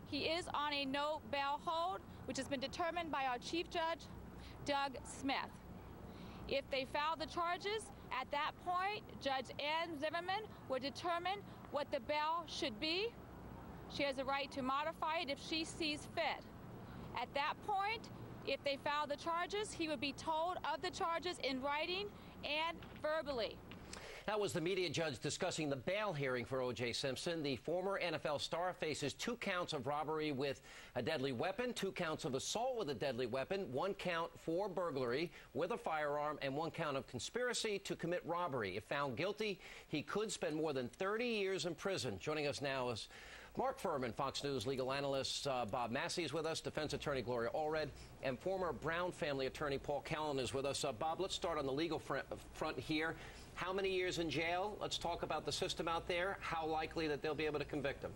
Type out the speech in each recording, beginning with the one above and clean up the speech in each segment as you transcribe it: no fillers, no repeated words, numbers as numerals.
he is on a no bail hold, which has been determined by our Chief Judge, Doug Smith. If they file the charges, at that point, Judge Ann Zimmerman will determine what the bail should be. She has a right to modify it if she sees fit. At that point, if they file the charges, he would be told of the charges in writing and verbally. That was the media judge discussing the bail hearing for O.J. Simpson. The former NFL star faces 2 counts of robbery with a deadly weapon, 2 counts of assault with a deadly weapon, 1 count for burglary with a firearm, and 1 count of conspiracy to commit robbery. If found guilty, he could spend more than 30 years in prison. Joining us now is Mark Furman, Fox News legal analyst. Bob Massey is with us, defense attorney Gloria Allred, and former Brown family attorney Paul Callan is with us. Bob, let's start on the legal front here. How many years in jail? Let's talk about the system out there. How likely that they'll be able to convict him?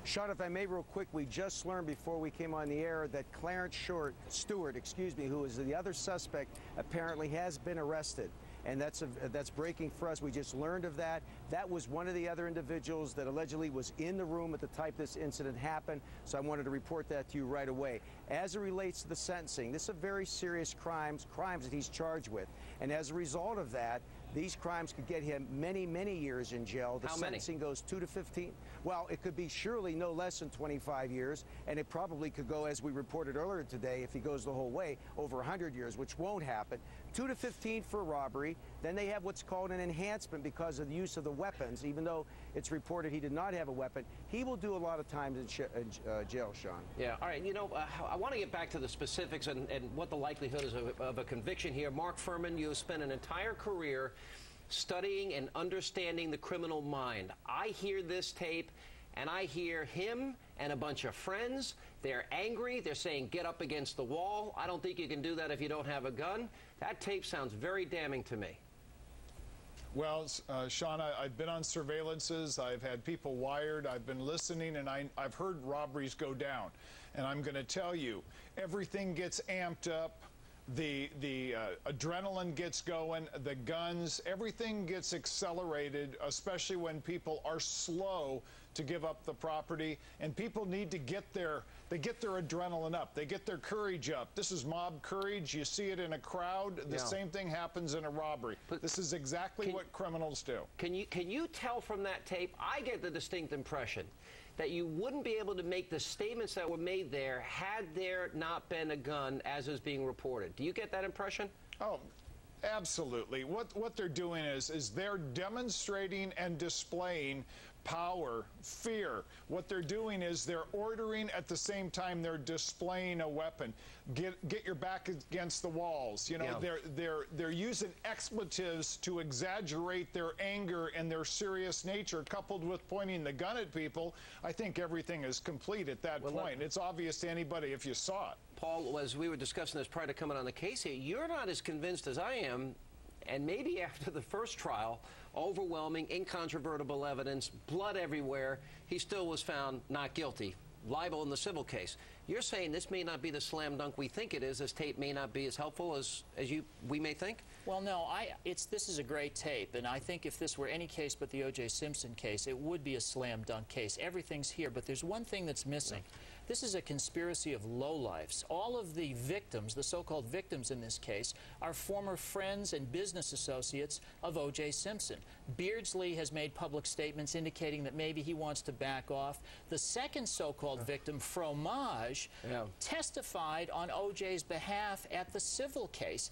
Sean, if I may, real quick, we just learned before we came on the air that Clarence Stewart, who is the other suspect, apparently has been arrested. And that's breaking for us. We just learned of that. That was one of the other individuals that allegedly was in the room at the time this incident happened. So I wanted to report that to you right away. As it relates to the sentencing, this is a very serious crimes that he's charged with. And as a result of that, these crimes could get him many, many years in jail. The sentencing goes 2 to 15. Well, it could be surely no less than 25 years, and it probably could go, as we reported earlier today, if he goes the whole way, over 100 years, which won't happen. 2 to 15 for robbery. Then they have what's called an enhancement because of the use of the weapons. Even though it's reported he did not have a weapon, he will do a lot of time in jail, Sean. Yeah, all right. You know, I want to get back to the specifics and what the likelihood is of a conviction here. Mark Furman, you have spent an entire career studying and understanding the criminal mind. I hear this tape, and I hear him and a bunch of friends. They're angry. They're saying, get up against the wall. I don't think you can do that if you don't have a gun. That tape sounds very damning to me. Well, Sean, I've been on surveillances. I've had people wired. I've been listening, and I've heard robberies go down. And I'm going to tell you, everything gets amped up. The adrenaline gets going, the guns, everything gets accelerated, especially when people are slow to give up the property, and people need to get their adrenaline up, they get their courage up. This is mob courage. You see it in a crowd. The same thing happens in a robbery. But this is exactly what criminals do. Can you tell from that tape? I get the distinct impression that you wouldn't be able to make the statements that were made there had there not been a gun, as is being reported. Do you get that impression? Oh, absolutely. What they're doing is they're demonstrating and displaying power, fear. What they're doing is they're ordering at the same time they're displaying a weapon. Get your back against the walls. You know, they're using expletives to exaggerate their anger and their serious nature, coupled with pointing the gun at people. I think everything is complete at that point. It's obvious to anybody if you saw it. Paul, as we were discussing this prior to coming on the case here, you're not as convinced as I am. And maybe after the first trial, overwhelming, incontrovertible evidence, blood everywhere, he still was found not guilty. Libel in the civil case. You're saying this may not be the slam dunk we think it is. This tape may not be as helpful as we may think? Well, no, this is a great tape, and I think if this were any case but the O.J. Simpson case, it would be a slam dunk case. Everything's here, but there's one thing that's missing. This is a conspiracy of lowlifes. All of the victims, the so-called victims in this case, are former friends and business associates of O.J. Simpson. Beardsley has made public statements indicating that maybe he wants to back off. The second so-called victim, Fromage, testified on O.J.'s behalf at the civil case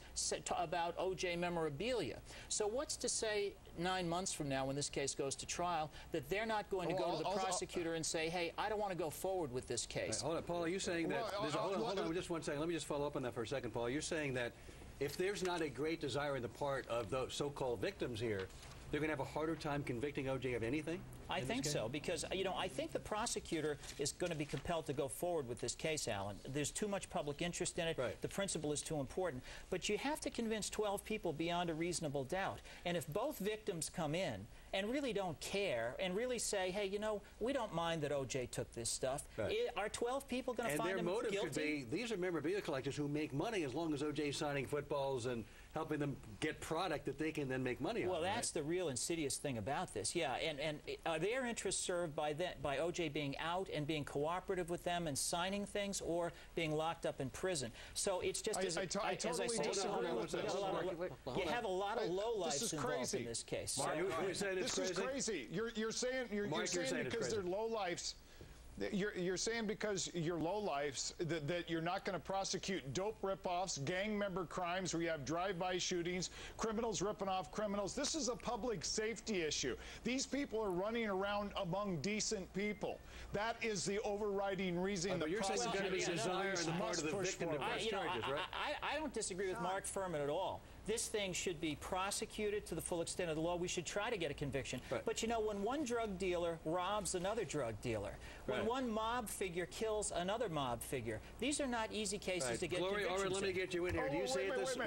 about O.J. memorabilia. So what's to say 9 months from now, when this case goes to trial, that they're not going to go to the prosecutor and say, hey, I don't want to go forward with this case? Right, hold on, Paul, are you saying that... hold on just one second. Let me just follow up on that for a second, Paul. You're saying that if there's not a great desire on the part of those so-called victims here, they're going to have a harder time convicting O.J. of anything? I think so, because, you know, I think the prosecutor is going to be compelled to go forward with this case, Alan. There's too much public interest in it. Right. The principle is too important. But you have to convince 12 people beyond a reasonable doubt. And if both victims come in and really don't care and really say, hey, you know, we don't mind that O.J. took this stuff, are 12 people going to find him guilty? And their motive could be, these are memorabilia collectors who make money as long as O.J.'s signing footballs and helping them get product that they can then make money on. Well, that's the real insidious thing about this. Yeah, and are their interests served by O.J. being out and being cooperative with them and signing things, or being locked up in prison? So it's just I totally disagree with this. You have a lot of lowlifes involved in this case. Mark, you're saying it's this is crazy. You're saying because they're lowlifes. You're saying because you're lowlifes that you're not going to prosecute dope ripoffs, gang member crimes where you have drive-by shootings, criminals ripping off criminals. This is a public safety issue. These people are running around among decent people. That is the overriding reason the prosecutors must push forward. I don't disagree with Mark Furman at all. This thing should be prosecuted to the full extent of the law. We should try to get a conviction. Right. But you know, when one drug dealer robs another drug dealer, when one mob figure kills another mob figure, these are not easy cases to get convictions in. All right, let me get you in here. Do you say this?